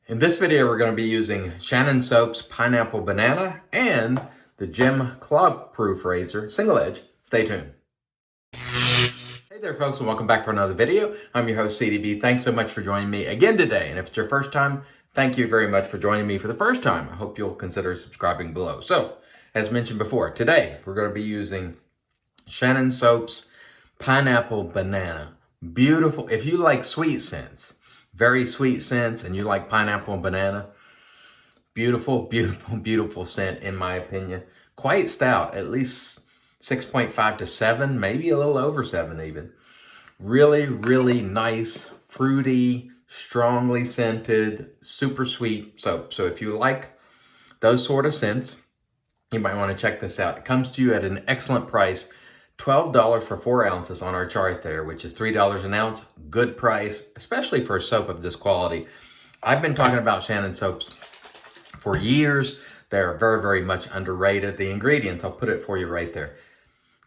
In this video, we're going to be using Shannon Soap's Pineapple Banana and the Gem Clog Proof Razor Single Edge. Stay tuned. Hey there folks, and welcome back for another video. I'm your host CDB. Thanks so much for joining me again today. And if it's your first time, thank you very much for joining me for the first time. I hope you'll consider subscribing below. So, as mentioned before, today we're going to be using Shannon Soap's Pineapple Banana. Beautiful. If you like sweet scents, very sweet scents, and you like pineapple and banana, beautiful, beautiful, beautiful scent in my opinion. Quite stout, at least 6.5 to 7, maybe a little over 7 even. Really, really nice, fruity, strongly scented, super sweet soap. So if you like those sort of scents, you might want to check this out. It comes to you at an excellent price. $12 for 4 ounces on our chart there, which is $3 an ounce. Good price, especially for a soap of this quality. I've been talking about Shannon soaps for years. They're very, very much underrated. The ingredients, I'll put it for you right there.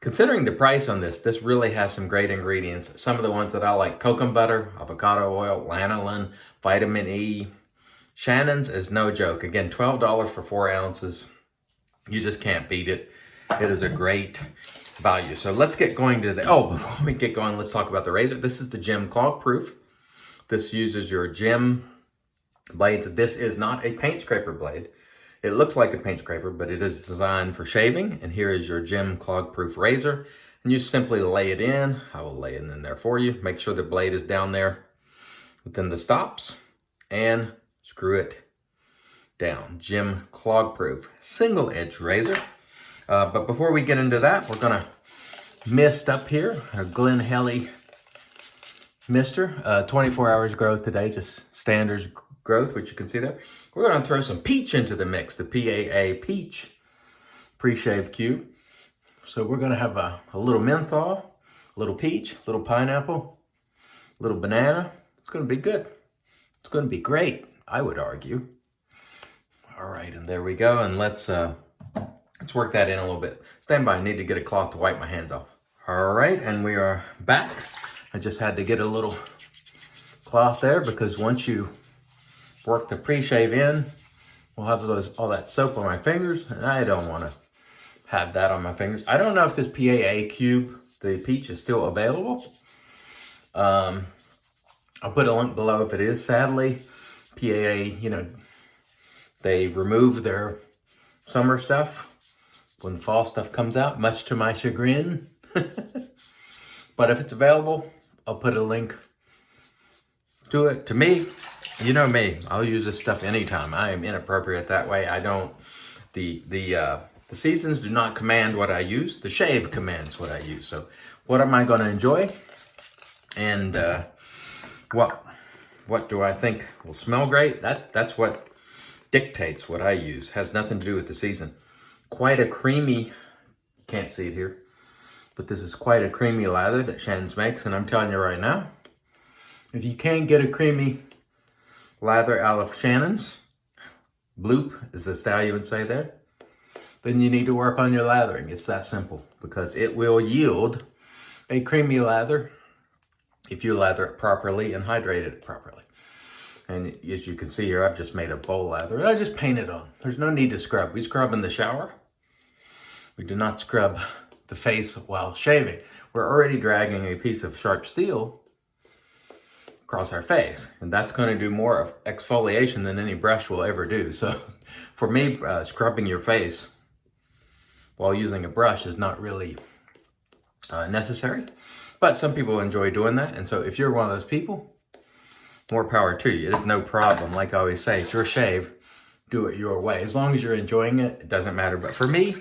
Considering the price on this, this really has some great ingredients. Some of the ones that I like: coconut butter, avocado oil, lanolin, vitamin E. Shannon's is no joke. Again, $12 for 4 ounces. You just can't beat it. It is a great value. So let's get going to before we get going, let's talk about the razor. This is the Gem Clog Proof. This uses your Gem blades. This is not a paint scraper blade. It looks like a paint scraper, but it is designed for shaving. And here is your Gem Clog Proof razor. And you simply lay it in. I will lay it in there for you. Make sure the blade is down there within the stops and screw it down. Gem Clog Proof single edge razor. But before we get into that, we're going to mist up here our Glen Helly mister. 24 hours growth today, just standard growth, which you can see there. We're going to throw some peach into the mix, the PAA peach pre-shave cube. So we're going to have a little menthol, a little peach, a little pineapple, a little banana. It's going to be good. It's going to be great, I would argue. All right, and there we go. And let's work that in a little bit. Stand by, I need to get a cloth to wipe my hands off. All right, and we are back. I just had to get a little cloth there because once you work the pre-shave in, we'll have all that soap on my fingers, and I don't want to have that on my fingers. I don't know if this PAA cube, the peach, is still available. I'll put a link below if it is. Sadly, PAA, they remove their summer stuff when fall stuff comes out, much to my chagrin. But if it's available, I'll put a link to it. To me, you know me, I'll use this stuff anytime. I am inappropriate that way. I don't, the seasons do not command what I use. The shave commands what I use. So what am I going to enjoy? And what do I think will smell great? That's what dictates what I use. Has nothing to do with the season. Quite a creamy, can't see it here, but this is quite a creamy lather that Shannon's makes. And I'm telling you right now, if you can't get a creamy lather out of Shannon's, bloop, as the stallion would say there, then you need to work on your lathering. It's that simple, because it will yield a creamy lather if you lather it properly and hydrate it properly. And as you can see here, I've just made a bowl lather and I just paint it on. There's no need to scrub. We scrub in the shower. We do not scrub the face while shaving. We're already dragging a piece of sharp steel across our face, and that's going to do more of exfoliation than any brush will ever do. So for me, scrubbing your face while using a brush is not really necessary, but some people enjoy doing that. And so if you're one of those people, more power to you. It is no problem. Like I always say, it's your shave. Do it your way. As long as you're enjoying it, it doesn't matter. But for me,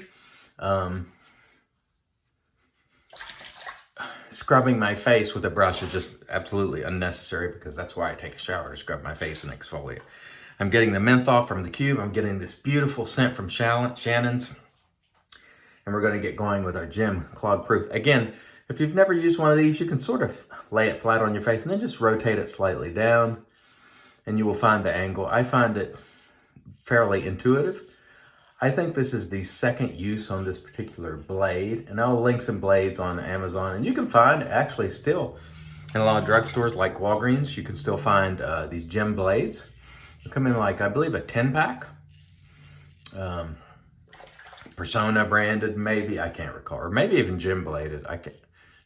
scrubbing my face with a brush is just absolutely unnecessary, because that's why I take a shower, to scrub my face and exfoliate. I'm getting the menthol from the cube. I'm getting this beautiful scent from Shannon's. And we're going to get going with our Gem Clog Proof. Again, if you've never used one of these, you can sort of lay it flat on your face and then just rotate it slightly down, and you will find the angle. I find it fairly intuitive. I think this is the second use on this particular blade, and I'll link some blades on Amazon. And you can find, actually still, in a lot of drugstores like Walgreens, you can still find these Gem blades. They come in like, I believe, a 10-pack. Persona branded, maybe, I can't recall. Or maybe even Gem bladed.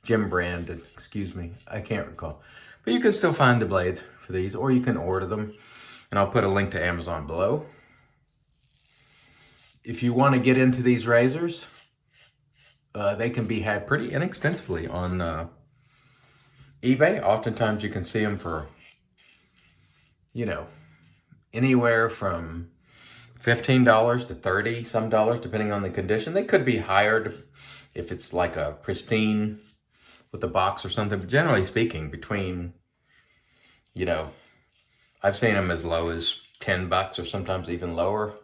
Gem branded, excuse me. I can't recall. But you can still find the blades for these, or you can order them. And I'll put a link to Amazon below. If you want to get into these razors, they can be had pretty inexpensively on eBay. Oftentimes you can see them for, you know, anywhere from $15 to $30 some dollars, depending on the condition. They could be higher if it's like a pristine with a box or something. But generally speaking, between, you know, I've seen them as low as $10 or sometimes even lower,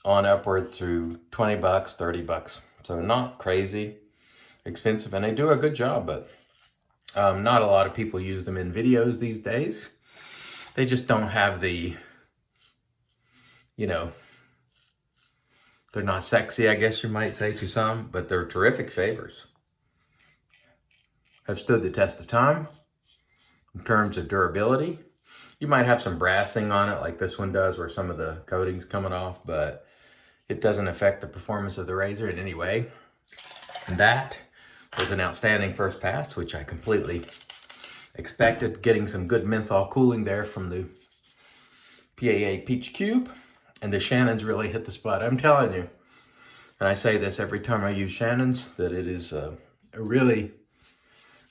on upward through $20, $30. So not crazy expensive, and they do a good job, but not a lot of people use them in videos these days. They just don't have the, you know, they're not sexy, I guess you might say to some, but they're terrific shavers. Have stood the test of time in terms of durability. You might have some brassing on it like this one does, where some of the coating's coming off, but it doesn't affect the performance of the razor in any way. And that was an outstanding first pass, which I completely expected. Getting some good menthol cooling there from the PAA Peach Cube. And the Shannon's really hit the spot. I'm telling you, and I say this every time I use Shannon's, that it is a really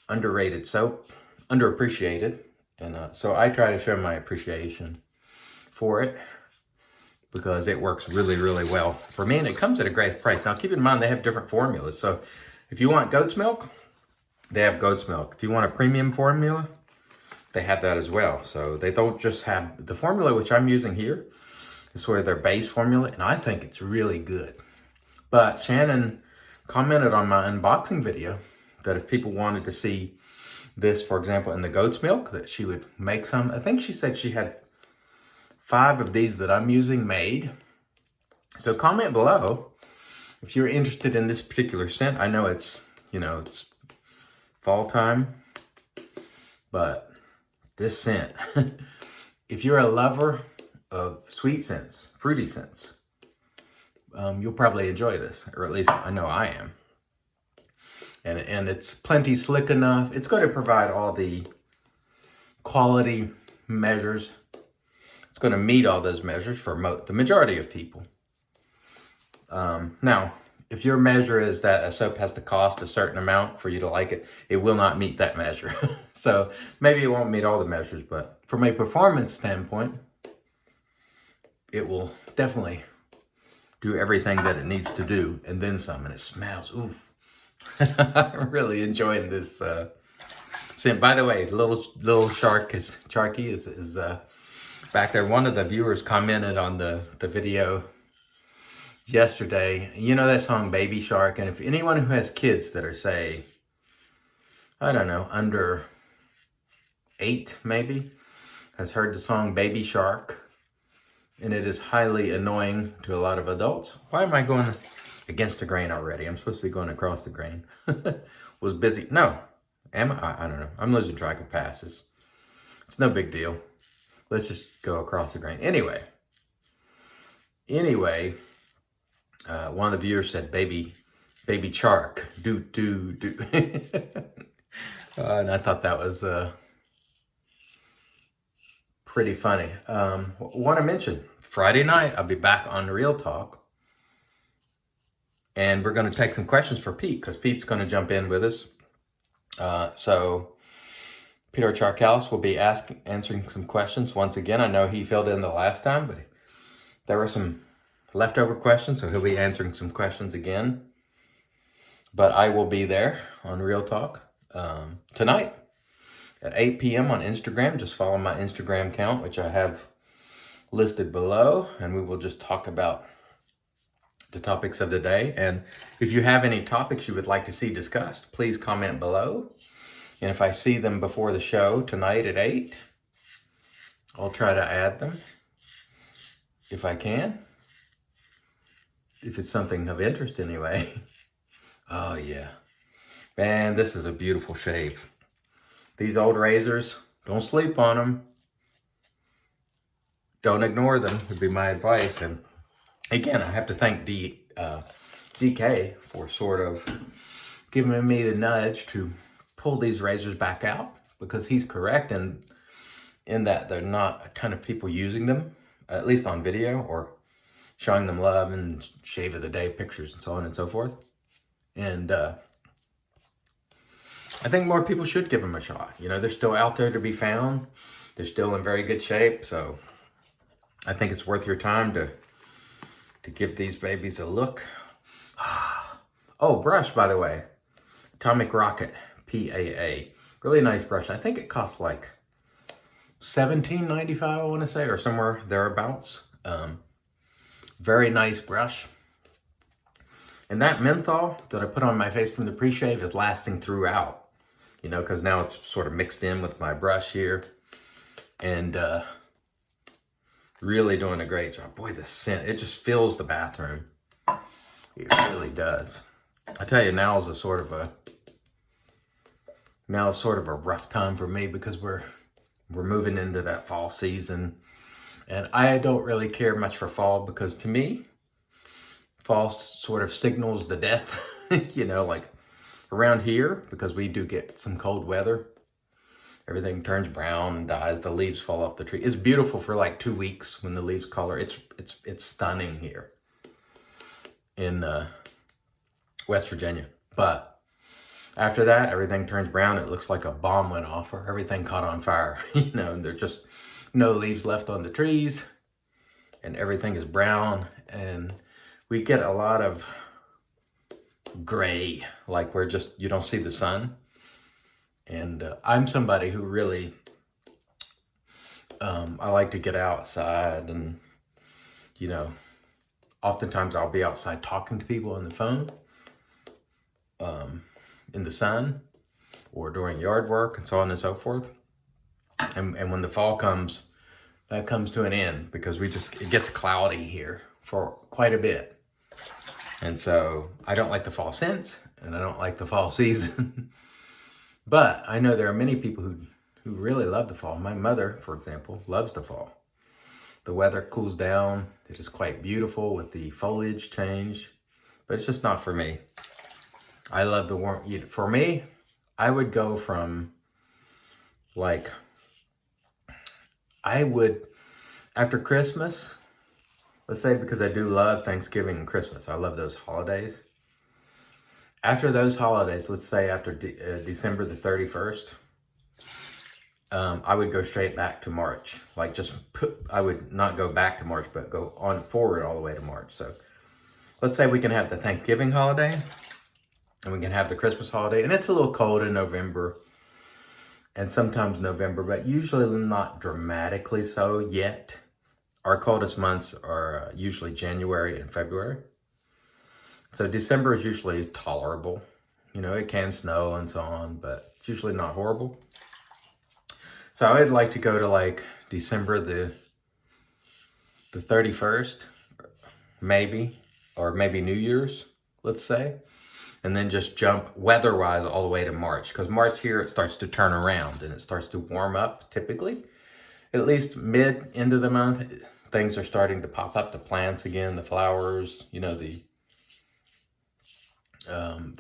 underrated soap, underappreciated. And so I try to show my appreciation for it, because it works really, really well for me, and it comes at a great price. Now, keep in mind, they have different formulas. So if you want goat's milk, they have goat's milk. If you want a premium formula, they have that as well. So they don't just have the formula, which I'm using here, is sort of their base formula, and I think it's really good. But Shannon commented on my unboxing video that if people wanted to see this, for example, in the goat's milk, that she would make some. I think she said she had 5 of these that I'm using made. So comment below if you're interested in this particular scent. I know it's, you know, it's fall time, but this scent, if you're a lover of sweet scents, fruity scents, you'll probably enjoy this, or at least I know I am. And it's plenty slick enough. It's going to provide all the quality measures. It's going to meet all those measures for the majority of people. Now, if your measure is that a soap has to cost a certain amount for you to like it, it will not meet that measure. So maybe it won't meet all the measures, but from a performance standpoint, it will definitely do everything that it needs to do, and then some, and it smells, oof. I'm really enjoying this scent. By the way, little Sharky is back there. One of the viewers commented on the video yesterday. You know that song Baby Shark? And if anyone who has kids that are, say, I don't know, under 8 maybe, has heard the song Baby Shark, and it is highly annoying to a lot of adults. Why am I going against the grain already? I'm supposed to be going across the grain. Was busy. No. Am I? I don't know. I'm losing track of passes. It's no big deal. Let's just go across the grain. Anyway, one of the viewers said, baby Shark, do. And I thought that was pretty funny. Want to mention, Friday night, I'll be back on Real Talk. And we're going to take some questions for Pete, because Pete's going to jump in with us. So Peter Charkalis will be answering some questions once again. I know he filled in the last time, but there were some leftover questions, so he'll be answering some questions again. But I will be there on Real Talk tonight at 8 p.m. on Instagram. Just follow my Instagram account, which I have listed below, and we will just talk about the topics of the day. And if you have any topics you would like to see discussed, please comment below. And if I see them before the show tonight at 8, I'll try to add them if I can. If it's something of interest anyway. Oh yeah. Man, this is a beautiful shave. These old razors, don't sleep on them. don't ignore them would be my advice. And again, I have to thank DK for sort of giving me the nudge to pull these razors back out, because he's correct in that there are not a ton of people using them, at least on video, or showing them love and shave of the day pictures and so on and so forth. And I think more people should give them a shot. You know, they're still out there to be found. They're still in very good shape. So I think it's worth your time to give these babies a look. Oh, brush, by the way. Atomic Rocket PAA. Really nice brush. I think it costs like $17.95, I want to say, or somewhere thereabouts. Very nice brush. And that menthol that I put on my face from the pre-shave is lasting throughout. You know, because now it's sort of mixed in with my brush here. And really doing a great job. Boy, the scent, it just fills the bathroom. It really does. I tell you, now is sort of a rough time for me, because we're moving into that fall season. And I don't really care much for fall, because to me, fall sort of signals the death, you know, like around here, because we do get some cold weather. Everything turns brown and dies. The leaves fall off the tree. It's beautiful for like 2 weeks when the leaves color. It's stunning here in West Virginia. But after that, everything turns brown. It looks like a bomb went off, or everything caught on fire. You know, and there's just no leaves left on the trees, and everything is brown. And we get a lot of gray, like you don't see the sun. And I'm somebody who really, I like to get outside, and, you know, oftentimes I'll be outside talking to people on the phone, in the sun, or during yard work and so on and so forth. And when the fall comes, that comes to an end, because it gets cloudy here for quite a bit. And so I don't like the fall scents, and I don't like the fall season. But I know there are many people who really love the fall. My mother, for example, loves the fall. The weather cools down. It is quite beautiful with the foliage change, but it's just not for me. I love the warm. For me, I would go from after Christmas, let's say, because I do love Thanksgiving and Christmas. I love those holidays. After those holidays, let's say after December the 31st, I would go straight back to March. I would not go back to March, but go on forward all the way to March. So let's say we can have the Thanksgiving holiday, and we can have the Christmas holiday. And it's a little cold in November, and sometimes November, but usually not dramatically so yet. Our coldest months are usually January and February. So December is usually tolerable. You know, it can snow and so on, but it's usually not horrible. So I would like to go to like December the 31st, maybe, or maybe New Year's, let's say. And then just jump weather-wise all the way to March. Because March here, it starts to turn around and it starts to warm up typically. At least end of the month, things are starting to pop up. The plants again, the flowers, you know, the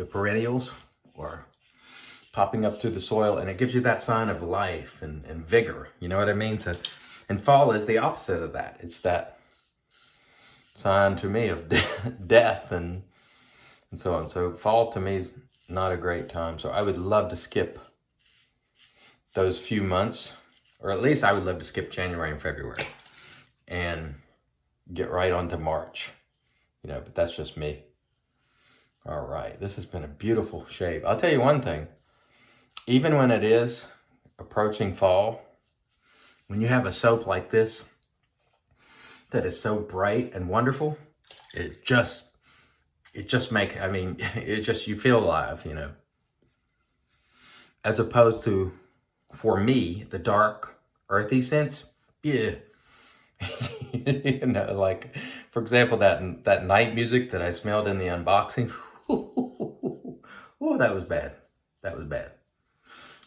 perennials are popping up through the soil, and it gives you that sign of life and vigor. You know what I mean? So, and fall is the opposite of that. It's that sign to me of death and so on. So fall to me is not a great time. So I would love to skip those few months, or at least I would love to skip January and February and get right on to March. You know, but that's just me. All right, this has been a beautiful shave. I'll tell you one thing. Even when it is approaching fall, when you have a soap like this that is so bright and wonderful, you feel alive, you know. As opposed to, for me, the dark, earthy scents, yeah. You know, like, for example, that night music that I smelled in the unboxing. Oh, that was bad. That was bad.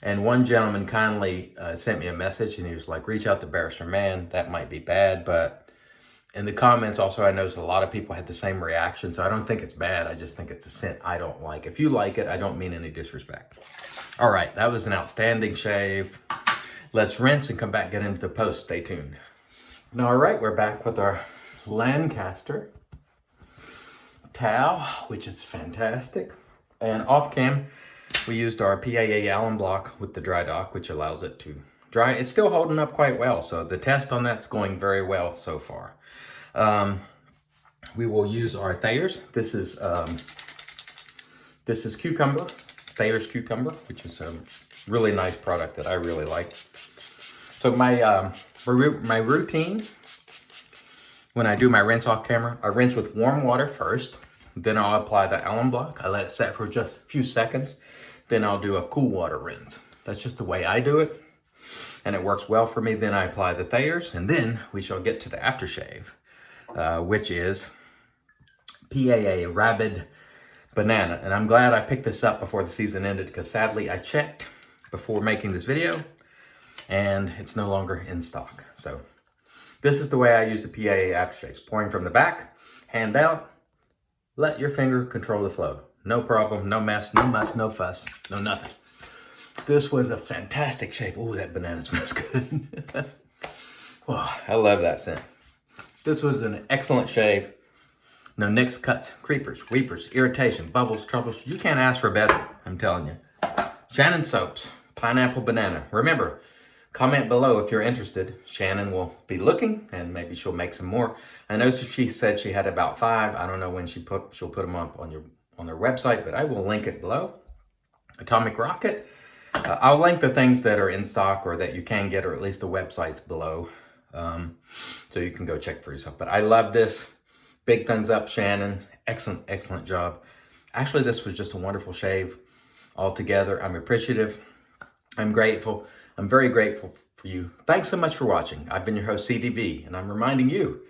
And one gentleman kindly sent me a message, and he was like, reach out to Barrister Man. That might be bad, but in the comments also, I noticed a lot of people had the same reaction, so I don't think it's bad. I just think it's a scent I don't like. If you like it, I don't mean any disrespect. All right, that was an outstanding shave. Let's rinse and come back, get into the post. Stay tuned. Now, all right, we're back with our Lancaster towel, which is fantastic. And off cam, we used our PAA Allen block with the dry dock, which allows it to dry. It's still holding up quite well, so the test on that's going very well so far. We will use our Thayer's. This is cucumber, Thayer's cucumber, which is a really nice product that I really like. So my routine when I do my rinse off camera, I rinse with warm water first. Then I'll apply the Allen block. I let it set for just a few seconds. Then I'll do a cool water rinse. That's just the way I do it. And it works well for me. Then I apply the Thayer's, and then we shall get to the aftershave, which is PAA Rabid Banana. And I'm glad I picked this up before the season ended, because sadly I checked before making this video and it's no longer in stock. So this is the way I use the PAA aftershaves. Pouring from the back, hand out, let your finger control the flow. No problem, no mess, no muss, no fuss, no nothing. This was a fantastic shave. Ooh, that banana smells good. Oh, I love that scent. This was an excellent shave. No nicks, cuts, creepers, weepers, irritation, bubbles, troubles. You can't ask for better, I'm telling you. Shannon soaps, pineapple banana. Remember, comment below if you're interested. Shannon will be looking, and maybe she'll make some more. I know she said she had about 5. I don't know when she'll put them up on their website, but I will link it below. Atomic Rocket. I'll link the things that are in stock or that you can get, or at least the websites below, so you can go check for yourself. But I love this. Big thumbs up, Shannon. Excellent, excellent job. Actually, this was just a wonderful shave altogether. I'm appreciative. I'm grateful. I'm very grateful for you. Thanks so much for watching. I've been your host, CDB, and I'm reminding you,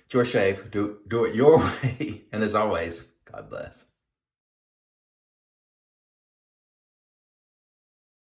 it's your shave. Do it your way. And as always, God bless.